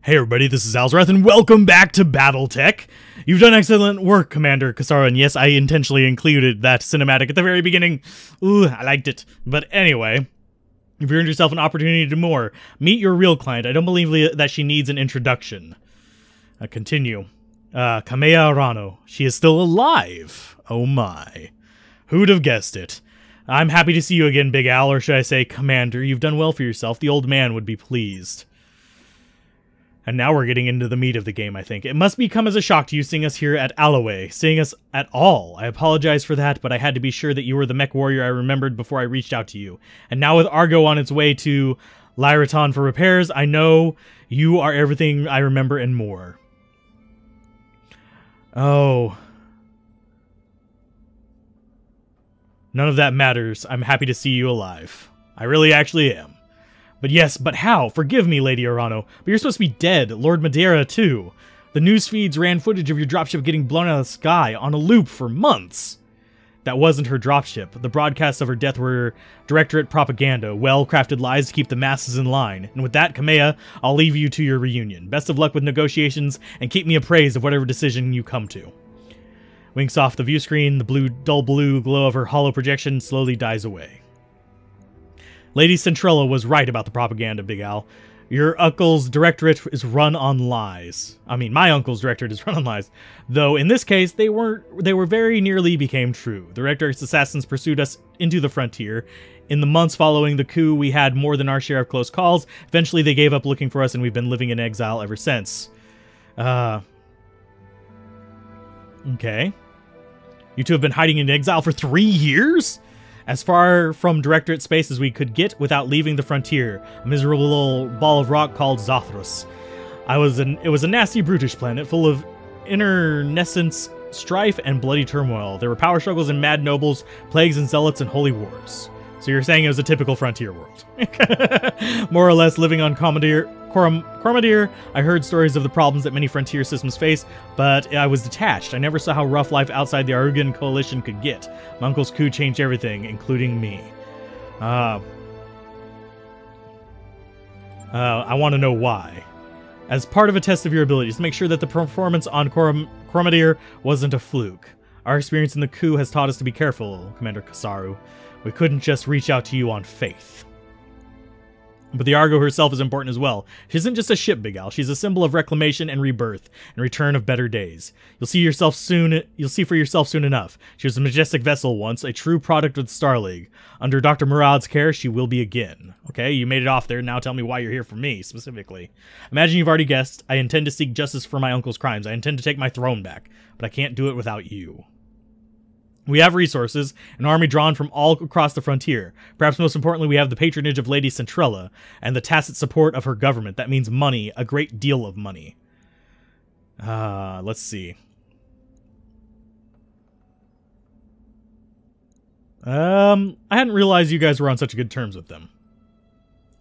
Hey everybody, this is Alzorath, and welcome back to Battletech. You've done excellent work, Commander Kasara, and yes, I intentionally included that cinematic at the very beginning. Ooh, I liked it. But anyway, you've earned yourself an opportunity to do more. Meet your real client. I don't believe that she needs an introduction. Continue. Kamea Arano. She is still alive. Oh my. Who'd have guessed it? I'm happy to see you again, Big Al, or should I say, Commander. You've done well for yourself. The old man would be pleased. And now we're getting into the meat of the game, I think. It must become as a shock to you seeing us here at Alloway, seeing us at all. I apologize for that, but I had to be sure that you were the MechWarrior I remembered before I reached out to you. And now with Argo on its way to Lyraton for repairs, I know you are everything I remember and more. Oh. None of that matters. I'm happy to see you alive. I really actually am. But yes, but how? Forgive me, Lady Arano, but you're supposed to be dead. Lord Madeira, too. The news feeds ran footage of your dropship getting blown out of the sky on a loop for months. That wasn't her dropship. The broadcasts of her death were Directorate propaganda, well-crafted lies to keep the masses in line. And with that, Kamea, I'll leave you to your reunion. Best of luck with negotiations, and keep me appraised of whatever decision you come to. Winks off the view screen, the dull blue glow of her hollow projection slowly dies away. Lady Centrella was right about the propaganda, Big Al. Your uncle's directorate is run on lies. I mean, my uncle's directorate is run on lies. Though, in this case, they were very nearly became true. The directorate's assassins pursued us into the frontier. In the months following the coup, we had more than our share of close calls. Eventually, they gave up looking for us, and we've been living in exile ever since. Okay. You two have been hiding in exile for 3 years? As far from Directorate space as we could get without leaving the frontier, a miserable little ball of rock called Zothros. It was a nasty, brutish planet full of internecence, strife, and bloody turmoil. There were power struggles and mad nobles, plagues and zealots, and holy wars. So you're saying it was a typical frontier world. More or less living on Cormadir, I heard stories of the problems that many frontier systems face, but I was detached. I never saw how rough life outside the Argan coalition could get. My uncle's coup changed everything, including me. I want to know why. As part of a test of your abilities, to make sure that the performance on Cormadir wasn't a fluke. Our experience in the coup has taught us to be careful, Commander Kasaru. We couldn't just reach out to you on faith. But the Argo herself is important as well. She isn't just a ship, Big Al. She's a symbol of reclamation and rebirth, and return of better days. You'll see for yourself soon enough. She was a majestic vessel once, a true product of the Star League. Under Dr. Murad's care, she will be again. Okay, you made it off there. Now tell me why you're here for me, specifically. Imagine you've already guessed. I intend to seek justice for my uncle's crimes. I intend to take my throne back, but I can't do it without you. We have resources, an army drawn from all across the frontier. Perhaps most importantly, we have the patronage of Lady Centrella, and the tacit support of her government. That means money, a great deal of money. Let's see. I hadn't realized you guys were on such good terms with them.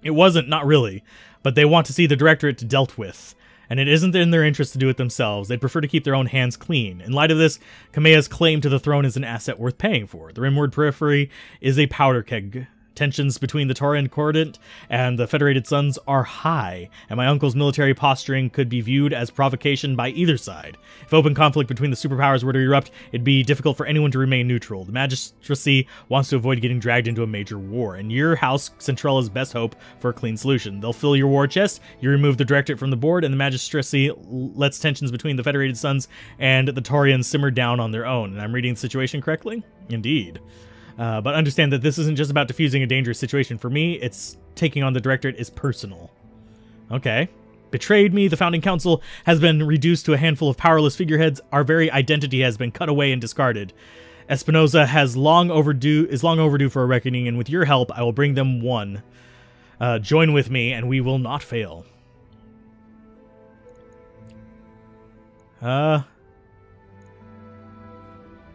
It wasn't, not really, but they want to see the Directorate dealt with. And it isn't in their interest to do it themselves. They'd prefer to keep their own hands clean. In light of this, Kamea's claim to the throne is an asset worth paying for. The rimward periphery is a powder keg. Tensions between the Taurian Coordinate and the Federated Suns are high, and my uncle's military posturing could be viewed as provocation by either side. If open conflict between the superpowers were to erupt, it'd be difficult for anyone to remain neutral. The magistracy wants to avoid getting dragged into a major war, and your house, Centrella's best hope for a clean solution. They'll fill your war chest, you remove the Directorate from the board, and the magistracy lets tensions between the Federated Suns and the Taurians simmer down on their own. And I'm reading the situation correctly? Indeed. But understand that this isn't just about diffusing a dangerous situation. For me, it's taking on the Directorate is personal. Okay. Betrayed me, the Founding Council has been reduced to a handful of powerless figureheads. Our very identity has been cut away and discarded. Espinosa is long overdue for a reckoning, and with your help, I will bring them one. Join with me, and we will not fail.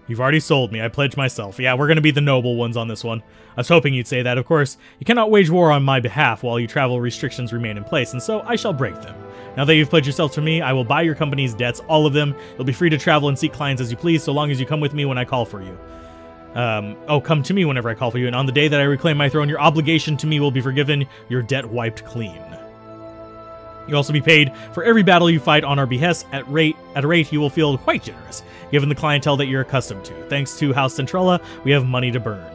You've already sold me. I pledge myself. Yeah, we're going to be the noble ones on this one. I was hoping you'd say that. Of course, you cannot wage war on my behalf while your travel restrictions remain in place, and so I shall break them. Now that you've pledged yourself to me, I will buy your company's debts, all of them. You'll be free to travel and seek clients as you please, so long as you come with me when I call for you. Come to me whenever I call for you, and on the day that I reclaim my throne, your obligation to me will be forgiven, your debt wiped clean. You'll also be paid for every battle you fight on our behest at a rate you will feel quite generous, given the clientele that you're accustomed to. Thanks to House Centrella, we have money to burn.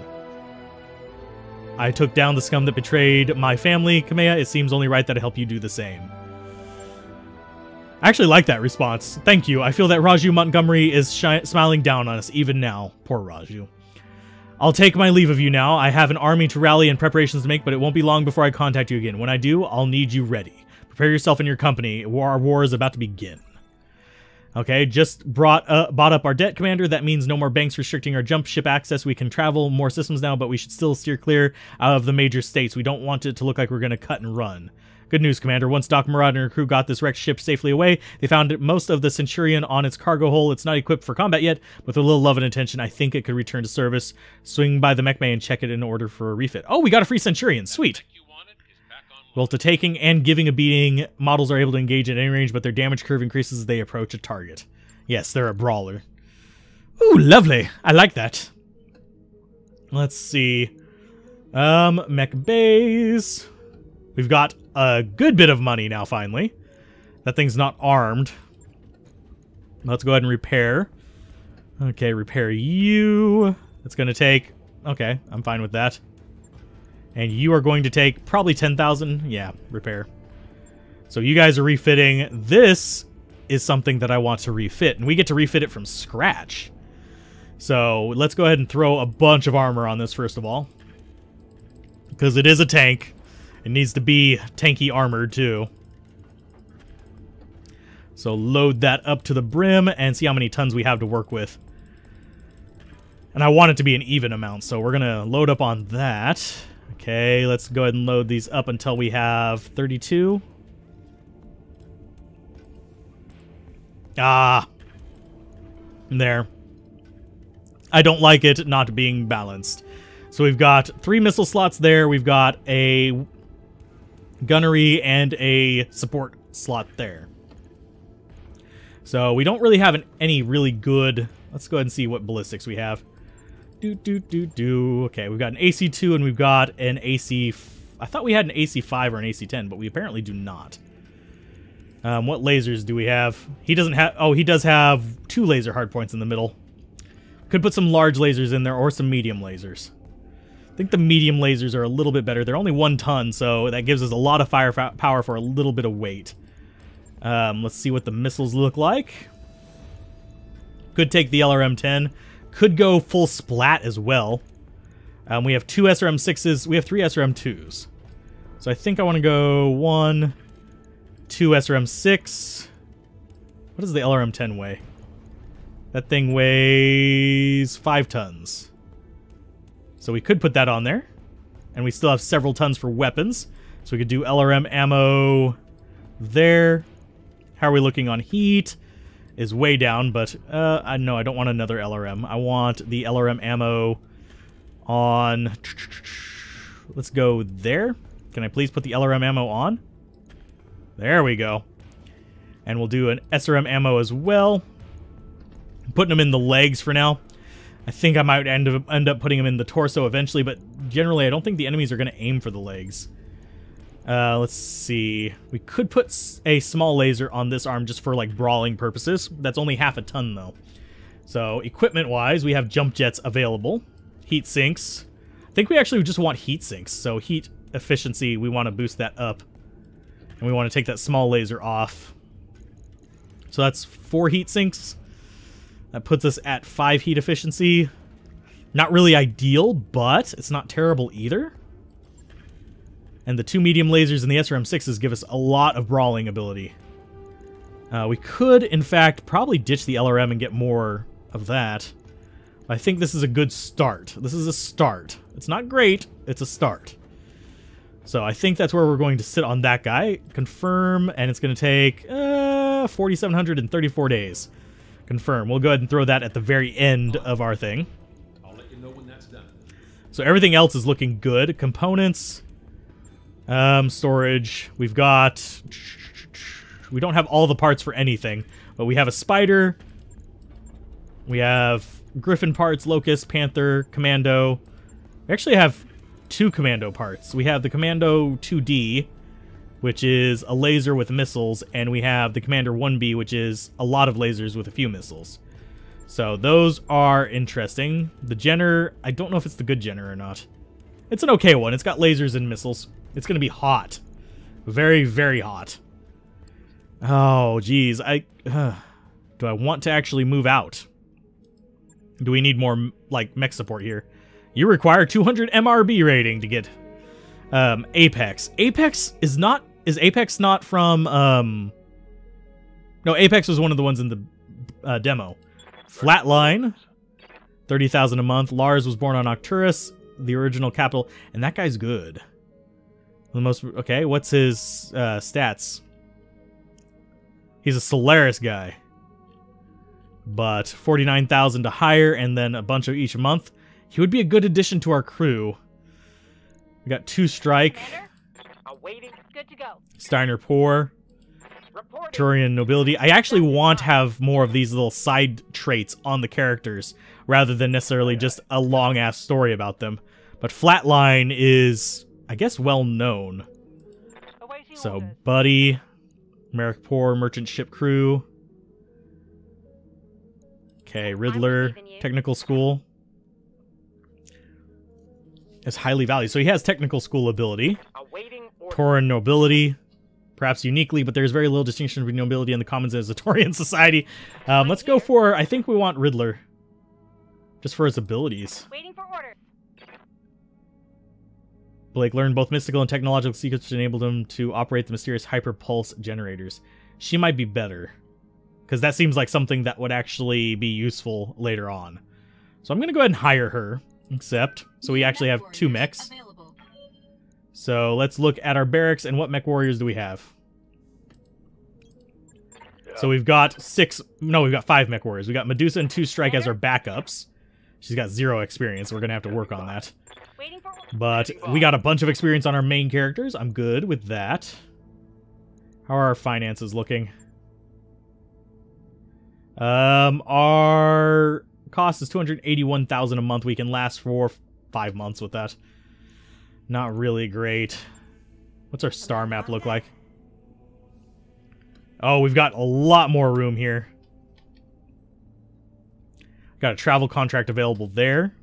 I took down the scum that betrayed my family, Kamea. It seems only right that I help you do the same. I actually like that response. Thank you. I feel that Raju Montgomery is smiling down on us even now. Poor Raju. I'll take my leave of you now. I have an army to rally and preparations to make, but it won't be long before I contact you again. When I do, I'll need you ready. Prepare yourself and your company. Our war is about to begin. Okay, just bought up our debt, Commander. That means no more banks restricting our jump ship access. We can travel more systems now, but we should still steer clear out of the major states. We don't want it to look like we're going to cut and run. Good news, Commander. Once Doc Murad and her crew got this wrecked ship safely away, they found most of the Centurion on its cargo hold. It's not equipped for combat yet, but with a little love and attention, I think it could return to service. Swing by the mech bay and check it in order for a refit. Oh, we got a free Centurion. Sweet. Well, to taking and giving a beating, models are able to engage at any range, but their damage curve increases as they approach a target. Yes, they're a brawler. Ooh, lovely. I like that. Let's see. Mech bays. We've got a good bit of money now, finally. That thing's not armed. Let's go ahead and repair. Okay, repair you. It's going to take... Okay, I'm fine with that. And you are going to take probably 10,000. Yeah, repair. So you guys are refitting. This is something that I want to refit, and we get to refit it from scratch. So let's go ahead and throw a bunch of armor on this first of all, because it is a tank. It needs to be tanky armored too. So load that up to the brim and see how many tons we have to work with. And I want it to be an even amount, so we're going to load up on that. Okay, let's go ahead and load these up until we have 32. Ah. There. I don't like it not being balanced. So we've got 3 missile slots there. We've got a gunnery and a support slot there. So we don't really have any really good... Let's go ahead and see what ballistics we have. Okay, we've got an AC2 and we've got an AC... I thought we had an AC5 or an AC10, but we apparently do not. What lasers do we have? He doesn't have... Oh, he does have 2 laser hardpoints in the middle. Could put some large lasers in there or some medium lasers. I think the medium lasers are a little bit better. They're only 1 ton, so that gives us a lot of firepower for a little bit of weight. Let's see what the missiles look like. Could take the LRM-10. Could go full splat as well. We have 2 SRM-6s. We have 3 SRM-2s. So I think I want to go 1, 2 SRM-6. What does the LRM-10 weigh? That thing weighs 5 tons. So we could put that on there. And we still have several tons for weapons. So we could do LRM ammo there. How are we looking on heat? Is way down, but I don't want another LRM. I want the LRM ammo on... Let's go there. Can I please put the LRM ammo on? There we go. And we'll do an SRM ammo as well. I'm putting them in the legs for now. I think I might end up putting them in the torso eventually, but generally I don't think the enemies are going to aim for the legs. Let's see. We could put a small laser on this arm just for, like, brawling purposes. That's only half a ton, though. So, equipment-wise, we have jump jets available. Heat sinks. I think we actually just want heat sinks. So, heat efficiency, we want to boost that up. And we want to take that small laser off. So, that's 4 heat sinks. That puts us at 5 heat efficiency. Not really ideal, but it's not terrible either. And the 2 medium lasers and the SRM-6s give us a lot of brawling ability. We could, in fact, probably ditch the LRM and get more of that. I think this is a good start. This is a start. It's not great, it's a start. So I think that's where we're going to sit on that guy. Confirm, and it's going to take 4,734 days. Confirm. We'll go ahead and throw that at the very end of our thing. I'll let you know when that's done. So everything else is looking good. Components... storage. We've got... We don't have all the parts for anything, but we have a spider. We have Griffin parts, Locust, Panther, Commando. We actually have 2 Commando parts. We have the Commando 2D, which is a laser with missiles, and we have the Commander 1B, which is a lot of lasers with a few missiles. So those are interesting. The Jenner, I don't know if it's the good Jenner or not. It's an okay one. It's got lasers and missiles. It's going to be hot. Very, very hot. Oh, geez. Do I want to actually move out? Do we need more, like, mech support here? You require 200 MRB rating to get Apex. Apex is not... Is Apex not from... No, Apex was one of the ones in the demo. Flatline. 30,000 a month. Lars was born on Arcturus, the original capital. And that guy's good. The most... Okay, what's his stats? He's a Solaris guy. But 49,000 to hire, and then a bunch of each month. He would be a good addition to our crew. We got 2 strike. Awaiting. Good to go. Steiner poor. Turian nobility. I actually want to have more of these little side traits on the characters, rather than necessarily just a long-ass story about them. But Flatline is, I guess, well known. So, Buddy. Merrick Poor, Merchant Ship Crew. Okay, Riddler, Technical School. Is highly valued. So he has Technical School ability. Tauran Nobility. Perhaps uniquely, but there's very little distinction between nobility and the commons as a Taurian society. Let's go for, I think we want Riddler. Just for his abilities. Waiting for orders. Blake learned both mystical and technological secrets to enable them to operate the mysterious hyperpulse generators. She might be better, because that seems like something that would actually be useful later on. So I'm going to go ahead and hire her, except, so we actually have 2 mechs. So let's look at our barracks, and what MechWarriors do we have? So we've got 5 MechWarriors. We got Medusa and 2 Strike as our backups. She's got 0 experience, so we're going to have to work on that. But we got a bunch of experience on our main characters. I'm good with that. How are our finances looking? Our cost is 281,000 a month. We can last for 5 months with that. Not really great. What's our star map look like? Oh, we've got a lot more room here. Got a travel contract available there.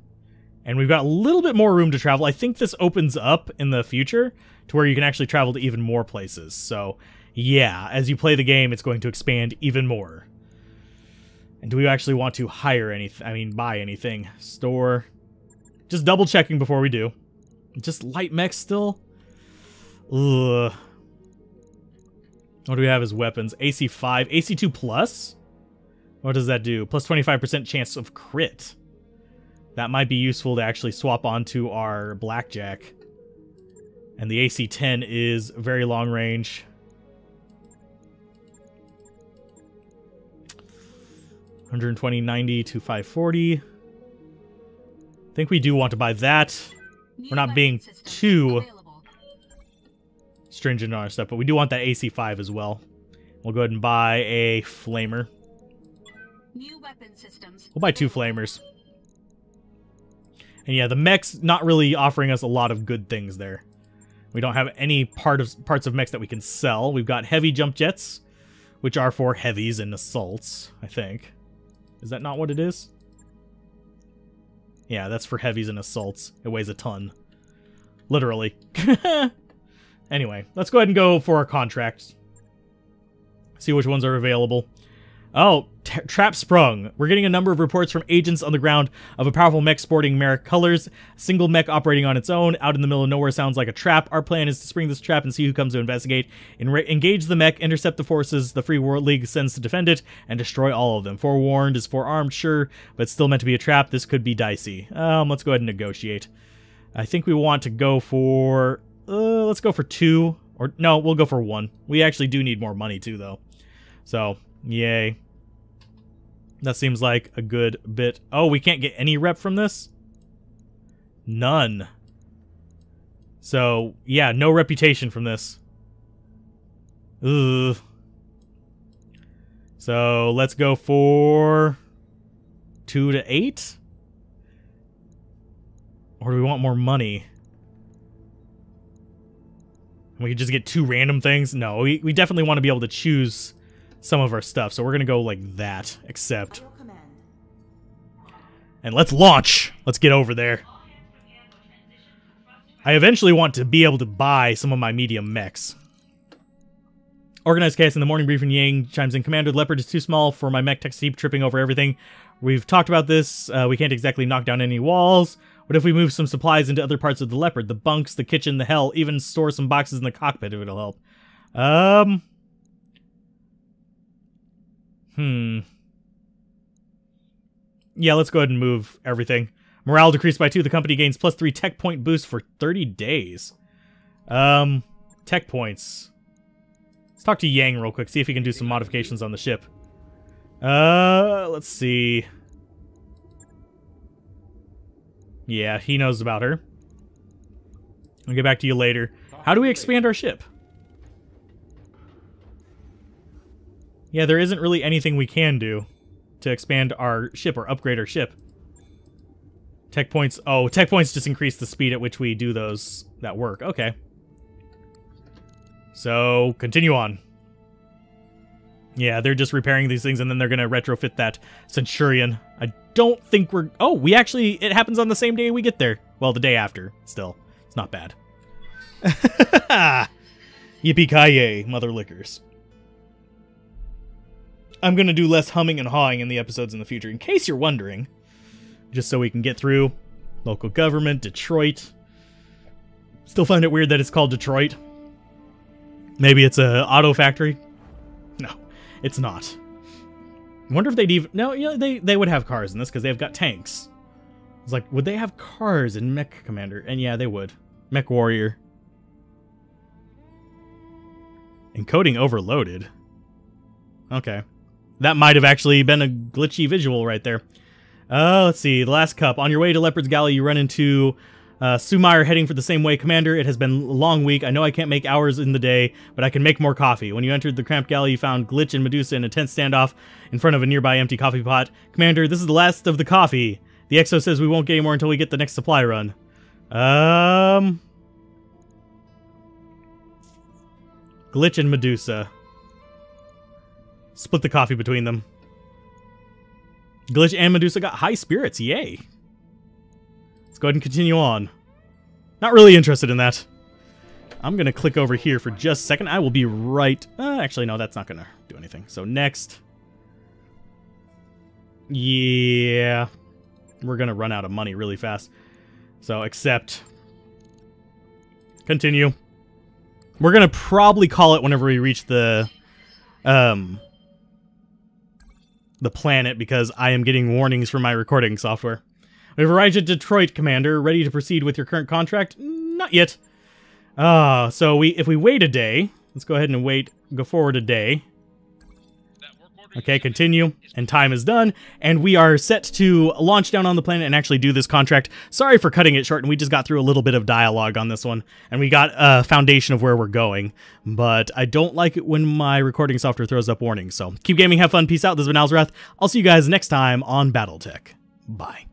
And we've got a little bit more room to travel. I think this opens up in the future to where you can actually travel to even more places. So, yeah, as you play the game, it's going to expand even more. And do we actually want to hire anything? I mean, buy anything? Store. Just double checking before we do. Just light mechs still? Ugh. What do we have as weapons? AC5. AC2 plus? What does that do? Plus 25% chance of crit. That might be useful to actually swap onto our Blackjack. And the AC10 is very long range. 120, 90 to 540. I think we do want to buy that. We're not being too stringent on our stuff, but we do want that AC5 as well. We'll go ahead and buy a Flamer. We'll buy 2 Flamers. And yeah, the mechs not really offering us a lot of good things there. We don't have any parts of mechs that we can sell. We've got heavy jump jets, which are for heavies and assaults, I think. Is that not what it is? Yeah, that's for heavies and assaults. It weighs a ton. Literally. Anyway, let's go ahead and go for our contracts. See which ones are available. Oh, trap sprung. We're getting a number of reports from agents on the ground of a powerful mech sporting Merrick colors. A single mech operating on its own, out in the middle of nowhere, sounds like a trap. Our plan is to spring this trap and see who comes to investigate. Engage the mech, intercept the forces the Free World League sends to defend it, and destroy all of them. Forewarned is forearmed, sure, but still meant to be a trap. This could be dicey. Let's go ahead and negotiate. I think we want to go for... let's go for 2. Or, no, we'll go for 1. We actually do need more money, too, though. So... yay. That seems like a good bit. Oh, we can't get any rep from this? None. So, yeah, no reputation from this. Ugh. So, let's go for 2 to 8? Or do we want more money? We could just get 2 random things. No, we definitely want to be able to choose some of our stuff. So we're going to go like that, except... And let's launch! Let's get over there. I eventually want to be able to buy some of my medium mechs. Organized chaos in the morning briefing. Yang chimes in. Commander, the leopard is too small for my mech tech to keep tripping over everything. We've talked about this. We can't exactly knock down any walls. What if we move some supplies into other parts of the leopard? The bunks, the kitchen, the hell, even store some boxes in the cockpit if it'll help. Yeah, let's go ahead and move everything. Morale decreased by 2. The company gains +3 tech point boost for 30 days. Tech points. Let's talk to Yang real quick, see if he can do some modifications on the ship. Let's see. Yeah, he knows about her. I'll get back to you later. How do we expand our ship? Yeah, there isn't really anything we can do to expand our ship or upgrade our ship. Tech points. Oh, tech points just increase the speed at which we do that work. Okay. So, continue on. Yeah, they're just repairing these things, and then they're going to retrofit that Centurion. I don't think we're... Oh, we actually... It happens on the same day we get there. Well, the day after. Still. It's not bad. Yippee-ki-yay, mother lickers. I'm going to do less humming and hawing in the episodes in the future, in case you're wondering. Just so we can get through. Local government, Detroit. Still find it weird that it's called Detroit. Maybe it's a auto factory? No, it's not. I wonder if they'd even... No, yeah, they would have cars in this because they've got tanks. It's like, would they have cars in MechCommander? And yeah, they would. MechWarrior. Encoding overloaded. Okay. That might have actually been a glitchy visual right there. Let's see. The last cup. On your way to Leopard's Galley, you run into Sumeyer heading for the same way. Commander, it has been a long week. I know I can't make hours in the day, but I can make more coffee. When you entered the cramped galley, you found Glitch and Medusa in a tense standoff in front of a nearby empty coffee pot. Commander, this is the last of the coffee. The Exo says we won't get any more until we get the next supply run. Glitch and Medusa. Split the coffee between them. Glitch and Medusa got high spirits. Yay. Let's go ahead and continue on. Not really interested in that. I'm going to click over here for just a second. I will be right... actually, no, that's not going to do anything. So next. Yeah. We're going to run out of money really fast. So accept. Continue. We're going to probably call it whenever we reach the planet, because I am getting warnings from my recording software. We've arrived at Detroit, Commander. Ready to proceed with your current contract? Not yet. So if we wait a day, let's go ahead and go forward a day. Okay, continue, and time is done, and we are set to launch down on the planet and actually do this contract. Sorry for cutting it short, and we just got through a little bit of dialogue on this one, and we got a foundation of where we're going, but I don't like it when my recording software throws up warnings, so keep gaming, have fun, peace out, this has been Alzorath. I'll see you guys next time on Battletech. Bye.